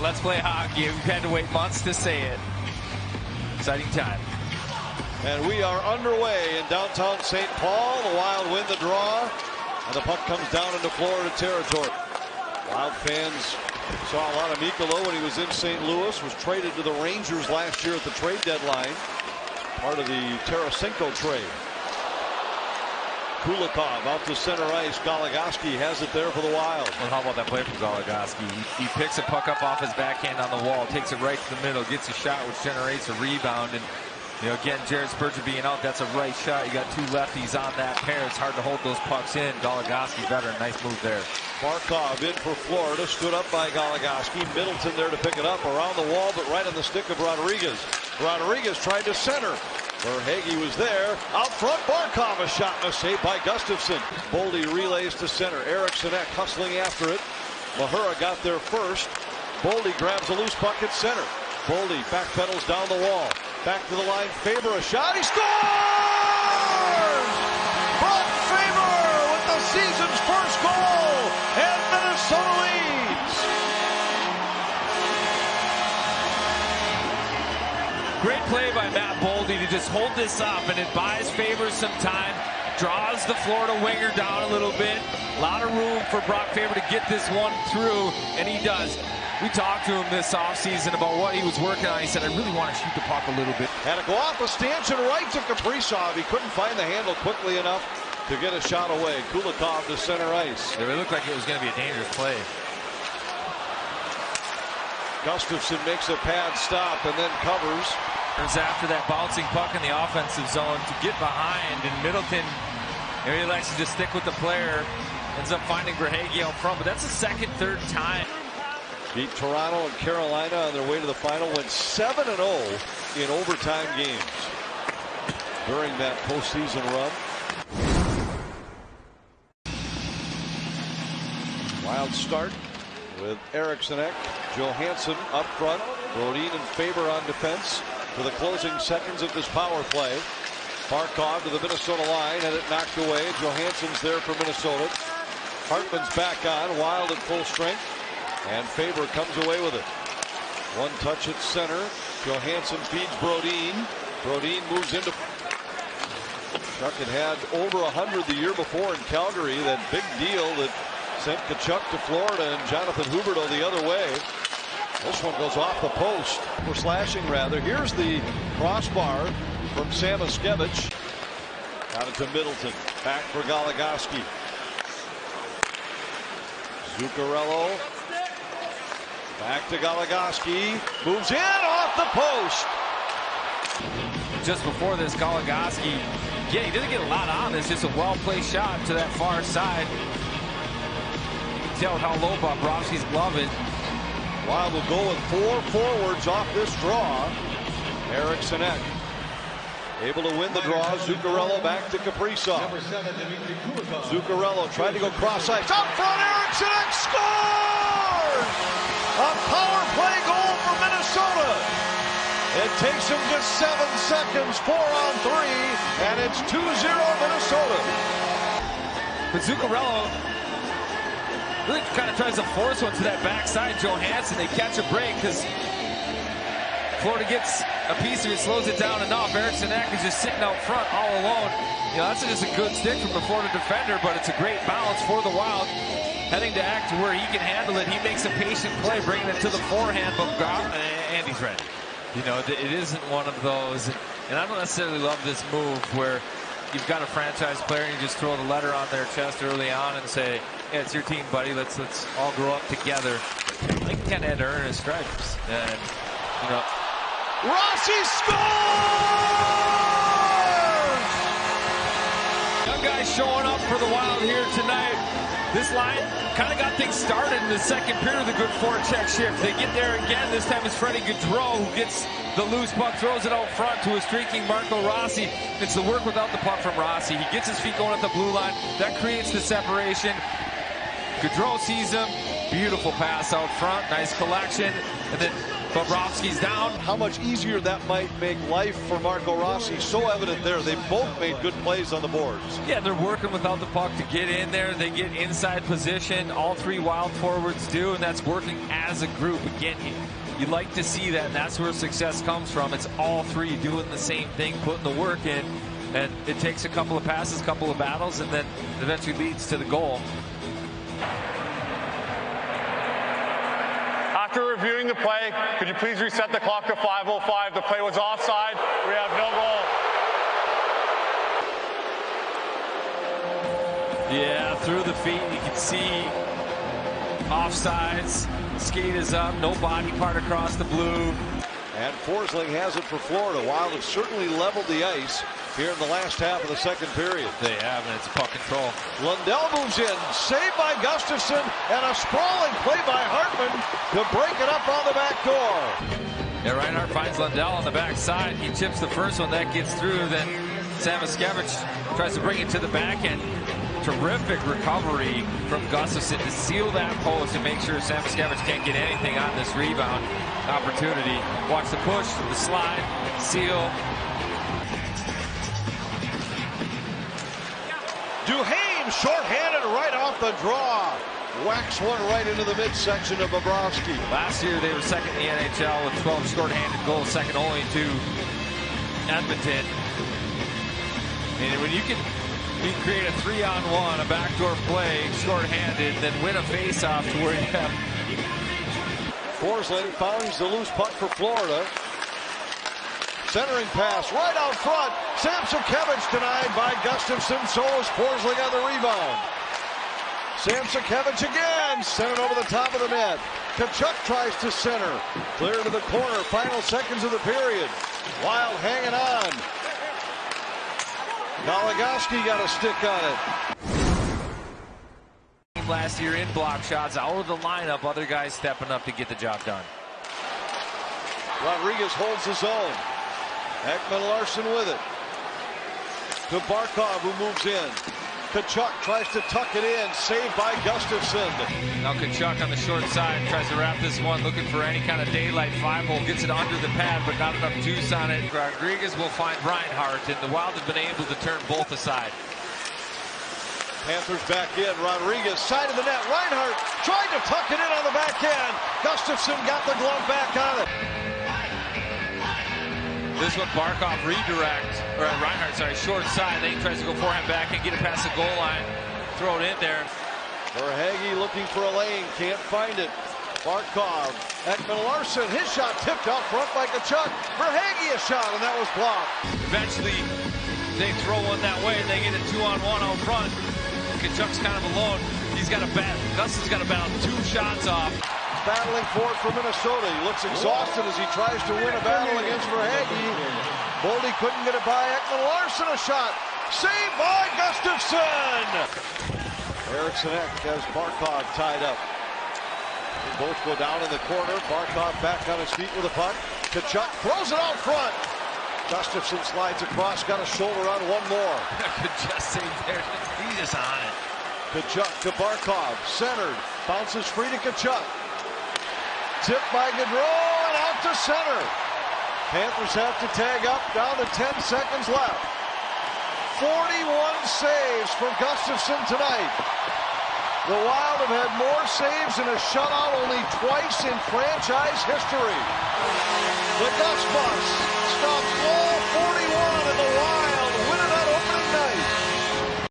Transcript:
let's play hockey. We've had to wait months to say it. Exciting time. And we are underway in downtown St. Paul. The Wild win the draw, and the puck comes down into Florida territory. Wild fans saw a lot of Mikkola when he was in St. Louis, was traded to the Rangers last year at the trade deadline, part of the Tarasenko trade. Kulikov out to center ice. Goligoski has it there for the Wild. Well, how about that play from Goligoski? He picks a puck up off his backhand on the wall, takes it right to the middle, gets a shot which generates a rebound. And again, Jared Spurgeon being out, that's a right shot. You got two lefties on that pair. It's hard to hold those pucks in. Goligoski better. Nice move there. Barkov in for Florida, stood up by Goligoski. Middleton there to pick it up around the wall, but right on the stick of Rodriguez. Rodriguez tried to center. Verhaeghe was there. Out front, Barkov, a shot and a save by Gustafsson. Boldy relays to center. Eriksson hustling after it. Mahura got there first. Boldy grabs a loose puck at center. Boldy backpedals down the wall. Back to the line. Faber, a shot. He scores! Brock Faber with the season's first goal. And Minnesota leads. Great play by Matt Boldy to just hold this up, and it buys Faber some time. Draws the Florida winger down a little bit. A lot of room for Brock Faber to get this one through, and he does. We talked to him this offseason about what he was working on. He said, I really want to shoot the puck a little bit. Had to go off a stanchion right to Kaprizov. He couldn't find the handle quickly enough to get a shot away. Kulikov to center ice. It looked like it was going to be a dangerous play. Gustafsson makes a pad stop and then covers. After that bouncing puck in the offensive zone to get behind, and Middleton, he likes to just stick with the player. Ends up finding Verhaeghe out front, but that's the second, third time. Beat Toronto and Carolina on their way to the final. Went 7-0 in overtime games during that postseason run. Wild start with Eriksson, Johansson up front, Brodin and Faber on defense for the closing seconds of this power play. Barkov to the Minnesota line, had it knocked away. Johansson's there for Minnesota. Hartman's back on, Wild at full strength. And Faber comes away with it. One touch at center. Johansson feeds Brodin. Brodin moves into. Chuck had over 100 the year before in Calgary. That big deal that sent Kachuk to Florida and Jonathan Huberdeau the other way. This one goes off the post, or slashing rather. Here's the crossbar from Samoskevich. Got it to Middleton. Back for Goligoski. Zuccarello. Back to Goligoski. Moves in off the post. Just before this, Goligoski, he didn't get a lot on this. Just a well-placed shot to that far side. You can tell how low Bobrovsky's glove is. Wild will go with 4 forwards off this draw. Eriksson able to win the draw. Zuccarello back to Kaprizov. Zuccarello tried to go cross ice. Up front, Eriksson scores! A power play goal for Minnesota. It takes him just 7 seconds, 4 on 3, and it's 2-0 Minnesota. But Zuccarello really kind of tries to force one to that backside. Johansson, they catch a break because Florida gets a piece of it, slows it down enough. Eriksson is just sitting out front all alone. That's just a good stick from the Florida defender, but it's a great balance for the Wild. Heading to act where he can handle it. He makes a patient play, bringing it to the forehand, and he's ready. It isn't one of those, and I don't necessarily love this move where you've got a franchise player and you just throw the letter on their chest early on and say, yeah, it's your team, buddy. Let's all grow up together. I think he kind of had to earn his stripes. And, Rossi scores! Young guys showing up for the Wild here tonight. This line kind of got things started in the second period with a good forecheck shift. They get there again. This time it's Freddie Gaudreau who gets the loose puck, throws it out front to a streaking Marco Rossi. It's the work without the puck from Rossi. He gets his feet going at the blue line. That creates the separation. Gaudreau sees him. Beautiful pass out front. Nice collection. And then Bobrovsky's down. How much easier that might make life for Marco Rossi. So evident there. They both made good plays on the boards. Yeah, they're working without the puck to get in there. They get inside position. All three Wild forwards do, and that's working as a group. Again, you like to see that, and that's where success comes from. It's all three doing the same thing, putting the work in, and it takes a couple of passes, a couple of battles, and then eventually leads to the goal. After reviewing the play, could you please reset the clock to 5:05? The play was offside. We have no goal. Yeah, through the feet, you can see offsides. Skate is up, no body part across the blue. And Forsling has it for Florida. Wild have certainly leveled the ice here in the last half of the second period. They have, and it's puck control. Lundell moves in, saved by Gustafsson, and a sprawling play by Hartman to break it up on the back door. Yeah, Reinhart finds Lundell on the backside. He chips the first one, that gets through. Then Samoskevich tries to bring it to the back end. Terrific recovery from Gustafsson to seal that post and make sure Samoskevich can't get anything on this rebound opportunity. Watch the push, the slide, seal. Duhaime shorthanded right off the draw. Whacks one right into the midsection of Bobrovsky. Last year they were second in the NHL with 12 shorthanded goals, second only to Edmonton. And when you can create a 3-on-1, a backdoor play, shorthanded, then win a face-off to where you have. Forsling finds the loose puck for Florida. Centering pass right out front. Samoskevich denied by Gustafsson. So is Forsling on the rebound. Samoskevich again. Sent it over the top of the net. Tkachuk tries to center. Clear to the corner. Final seconds of the period. Wild hanging on. Goligoski got a stick on it. Last year in block shots, out of the lineup, other guys stepping up to get the job done. Rodriguez holds his own. Ekman-Larsson with it. To Barkov, who moves in. Tkachuk tries to tuck it in. Saved by Gustafsson. Now Tkachuk on the short side tries to wrap this one, looking for any kind of daylight 5-hole. Gets it under the pad, but not enough juice on it. Rodriguez will find Reinhart, and the Wild have been able to turn both aside. Panthers back in. Rodriguez, side of the net. Reinhart tried to tuck it in on the back end. Gustafsson got the glove back on it. This one, Barkov redirect, or Reinhart, sorry, short side. Then he tries to go forehand back and get it past the goal line. Throw it in there. Verhaeghe looking for a lane, can't find it. Barkov, Ekman-Larsson, his shot tipped out front by Tkachuk. Verhaeghe a shot, and that was blocked. Eventually, they throw one that way, and they get a 2-on-1 out front. Tkachuk's kind of alone. He's got a bat. Gus has got to battle 2 shots off. Battling for it for Minnesota. He looks exhausted as he tries to win a battle against Verhaeghe. Boldy couldn't get it by Ekman-Larsson. A shot. Saved by Gustafsson. Eriksson Ek has Barkov tied up. They both go down in the corner. Barkov back on his feet with a puck. Tkachuk throws it out front. Gustafsson slides across. Got a shoulder on one more. I could just say there. He's just on it. Tkachuk to Barkov. Centered. Bounces free to Tkachuk. Tipped by Gaudreau and out to center. Panthers have to tag up, down to 10 seconds left. 41 saves for Gustafsson tonight. The Wild have had more saves in a shutout only twice in franchise history. The Gus Bus stops all 41 in the Wild.